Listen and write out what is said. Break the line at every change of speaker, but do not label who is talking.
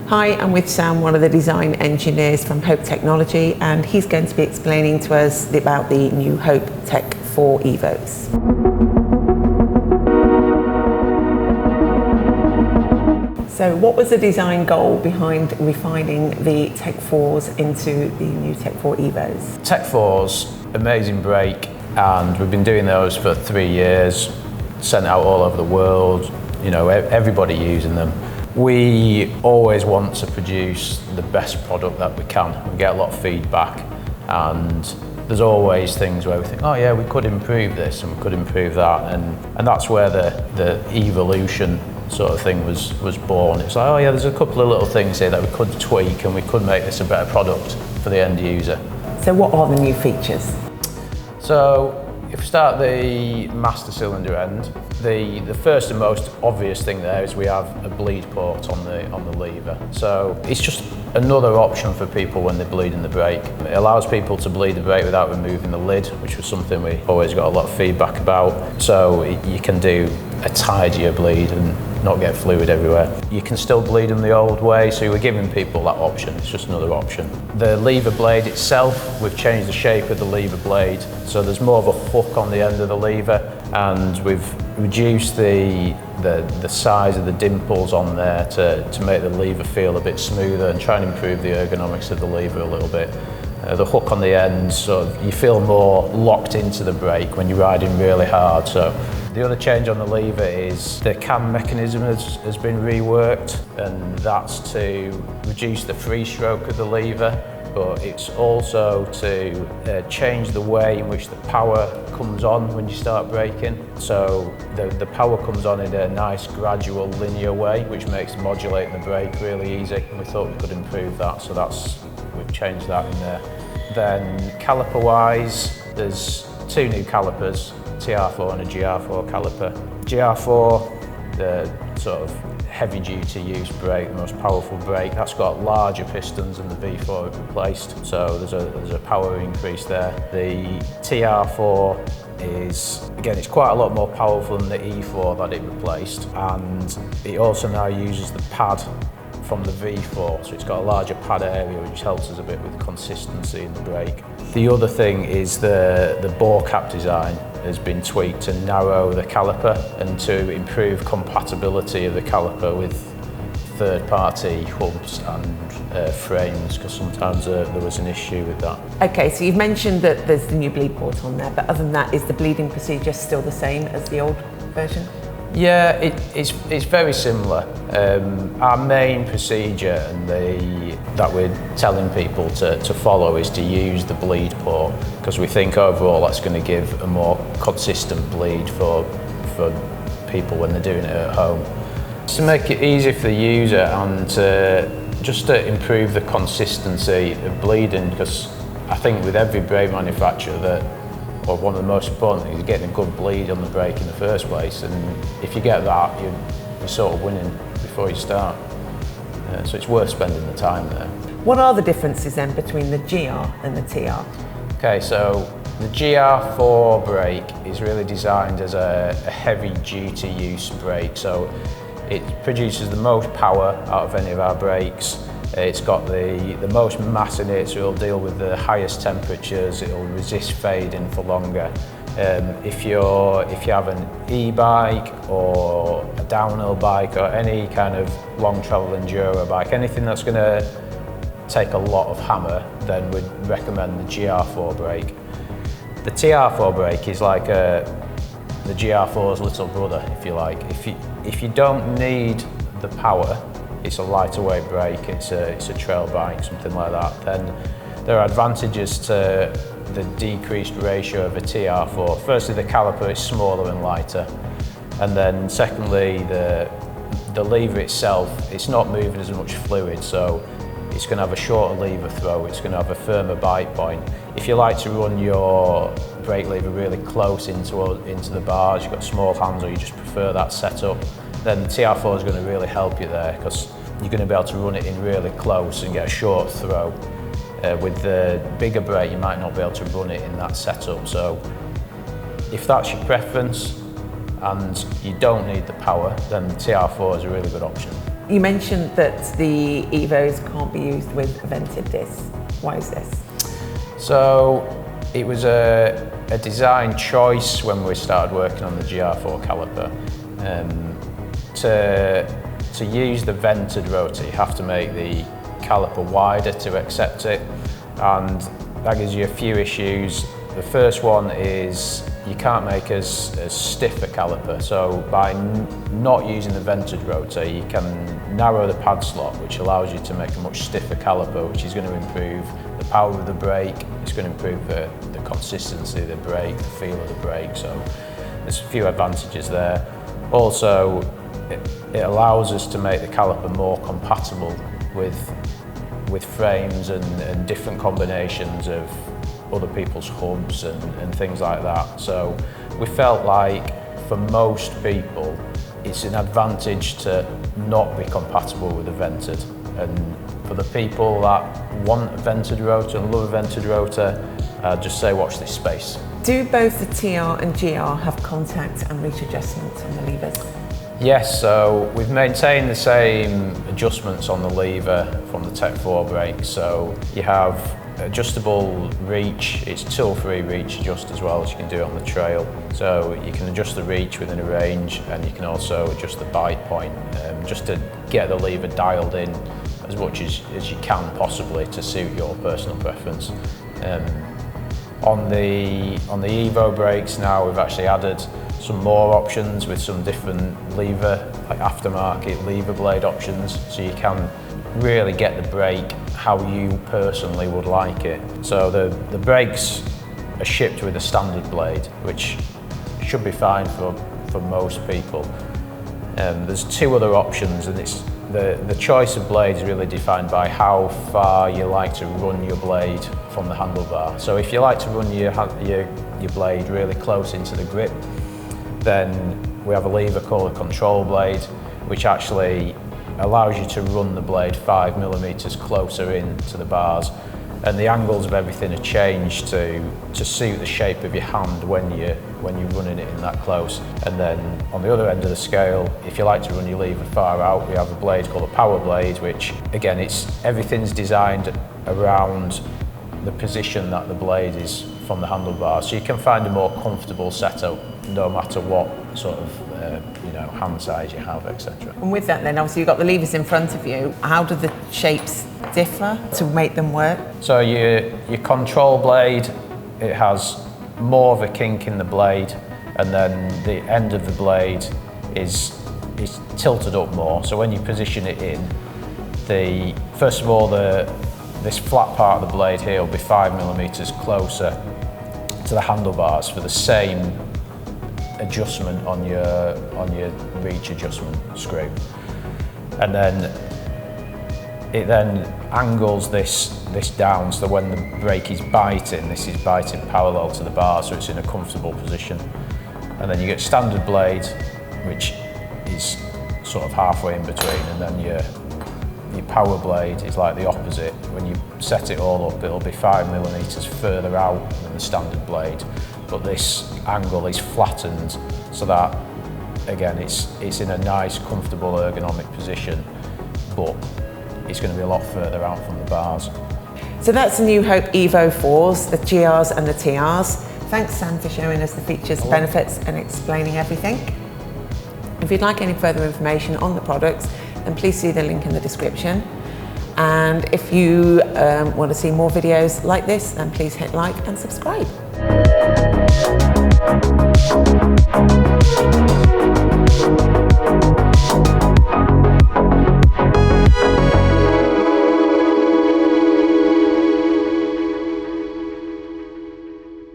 Hi, I'm with Sam, one of the design engineers from Hope Technology, and he's going to be explaining to us about the new Hope Tech 4 Evos. So what was the design goal behind refining the Tech 4s into the new Tech 4 Evos?
Tech 4's amazing brake, and we've been doing those for 3 years, sent out all over the world, you know, everybody using them. We always want to produce the best product that we can. We get a lot of feedback, and there's always things where we think, oh yeah, we could improve this and we could improve that, and that's where the evolution sort of thing was born. It's like, oh yeah, there's a couple of little things here that we could tweak and we could make this a better product for the end user.
So what are the new features?
So if we start the master cylinder end, the first and most obvious thing there is we have a bleed port on the lever. So it's just another option for people when they're bleeding the brake. It allows people to bleed the brake without removing the lid, which was something we always got a lot of feedback about. So you can do a tidier bleed and not get fluid everywhere. You can still bleed them the old way, so we're giving people that option. It's just another option. The lever blade itself, we've changed the shape of the lever blade, so there's more of a hook on the end of the lever, and we've reduced the size of the dimples on there to make the lever feel a bit smoother and try and improve the ergonomics of the lever a little bit. The hook on the end, so you feel more locked into the brake when you're riding really hard. So the other change on the lever is the cam mechanism has been reworked, and that's to reduce the free stroke of the lever, but it's also to change the way in which the power comes on when you start braking. So the power comes on in a nice gradual linear way, which makes modulating the brake really easy, and we thought we could improve that, so we've changed that in there. Then caliper wise, there's 2 new calipers, TR4 and a GR4 caliper. GR4, the sort of heavy duty use brake, the most powerful brake, that's got larger pistons than the V4 it replaced, so there's a power increase there. The TR4 is, again, it's quite a lot more powerful than the E4 that it replaced, and it also now uses the pad from the V4, so it's got a larger pad area, which helps us a bit with consistency in the brake. The other thing is the bore cap design has been tweaked to narrow the caliper and to improve compatibility of the caliper with third-party hubs and frames, because sometimes there was an issue with that.
Okay, so you've mentioned that there's the new bleed port on there, but other than that, is the bleeding procedure still the same as the old version?
Yeah, it's very similar. Our main procedure and that we're telling people to follow is to use the bleed port, because we think overall that's going to give a more consistent bleed for people when they're doing it at home. To make it easy for the user and just to improve the consistency of bleeding, because I think with every brake manufacturer well, one of the most important things is getting a good bleed on the brake in the first place, and if you get that, you're sort of winning before you start. So it's worth spending the time there.
What are the differences then between the GR and the TR?
Okay, so the GR4 brake is really designed as a heavy duty use brake, so it produces the most power out of any of our brakes. It's got the most mass in it, so it'll deal with the highest temperatures, it'll resist fading for longer. If you have an e-bike or a downhill bike or any kind of long travel enduro bike, anything that's going to take a lot of hammer, then we'd recommend the GR4 brake. The TR4 brake is like the GR4's little brother, if you like. If you don't need the power, it's a lighter weight brake, it's a trail bike, something like that, then there are advantages to the decreased ratio of a TR4. Firstly, the caliper is smaller and lighter, and then secondly, the lever itself, it's not moving as much fluid, so it's going to have a shorter lever throw, it's going to have a firmer bite point. If you like to run your brake lever really close into the bars, you've got small hands or you just prefer that setup, then the TR4 is going to really help you there, because you're going to be able to run it in really close and get a short throw. With the bigger brake, you might not be able to run it in that setup. So if that's your preference and you don't need the power, then the TR4 is a really good option.
You mentioned that the Evos can't be used with vented discs. Why is this?
So it was a design choice when we started working on the GR4 caliper. To use the vented rotor, you have to make the caliper wider to accept it, and that gives you a few issues. The first one is you can't make as stiff a caliper, so by not using the vented rotor you can narrow the pad slot, which allows you to make a much stiffer caliper, which is going to improve the power of the brake, it's going to improve the consistency of the brake, the feel of the brake, so there's a few advantages there. Also, it allows us to make the caliper more compatible with frames and different combinations of other people's hubs and things like that. So we felt like for most people it's an advantage to not be compatible with a vented, and for the people that want a vented rotor and love a vented rotor, just say watch this space.
Do both the TR and GR have contact and reach adjustment on the levers?
Yes, so we've maintained the same adjustments on the lever from the Tech 4 brakes. So you have adjustable reach, it's tool-free reach adjust as well, as you can do it on the trail. So you can adjust the reach within a range, and you can also adjust the bite point, just to get the lever dialed in as much as you can possibly to suit your personal preference. On the Evo brakes now we've actually added some more options with some different lever, like aftermarket lever blade options, so you can really get the brake how you personally would like it. So the brakes are shipped with a standard blade, which should be fine for most people. There's two other options, and it's the choice of blades is really defined by how far you like to run your blade from the handlebar. So if you like to run your blade really close into the grip, then we have a lever called a control blade, which actually allows you to run the blade 5mm closer in to the bars, and the angles of everything are changed to suit the shape of your hand when you're running it in that close. And then on the other end of the scale, if you like to run your lever far out, we have a blade called a power blade, which again, everything's designed around the position that the blade is from the handlebar, so you can find a more comfortable setup no matter what sort of hand size you have, etc.
And with that then, obviously you've got the levers in front of you. How do the shapes differ to make them work?
So your control blade, it has more of a kink in the blade, and then the end of the blade is tilted up more. So when you position it in, first of all, this flat part of the blade here will be 5mm closer to the handlebars for the same adjustment on your reach adjustment screw, and then it then angles this down, so when the brake is biting, this is biting parallel to the bar, so it's in a comfortable position. And then you get standard blade, which is sort of halfway in between, and then your power blade is like the opposite. When you set it all up, it'll be 5mm further out than the standard blade, but this angle is flattened so that, again, it's in a nice, comfortable, ergonomic position, but it's going to be a lot further out from the bars.
So that's the New Hope Evo 4s, the GRs and the TRs. Thanks, Sam, for showing us the features, benefits and explaining everything. If you'd like any further information on the products, then please see the link in the description. And if you want to see more videos like this, then please hit like and subscribe.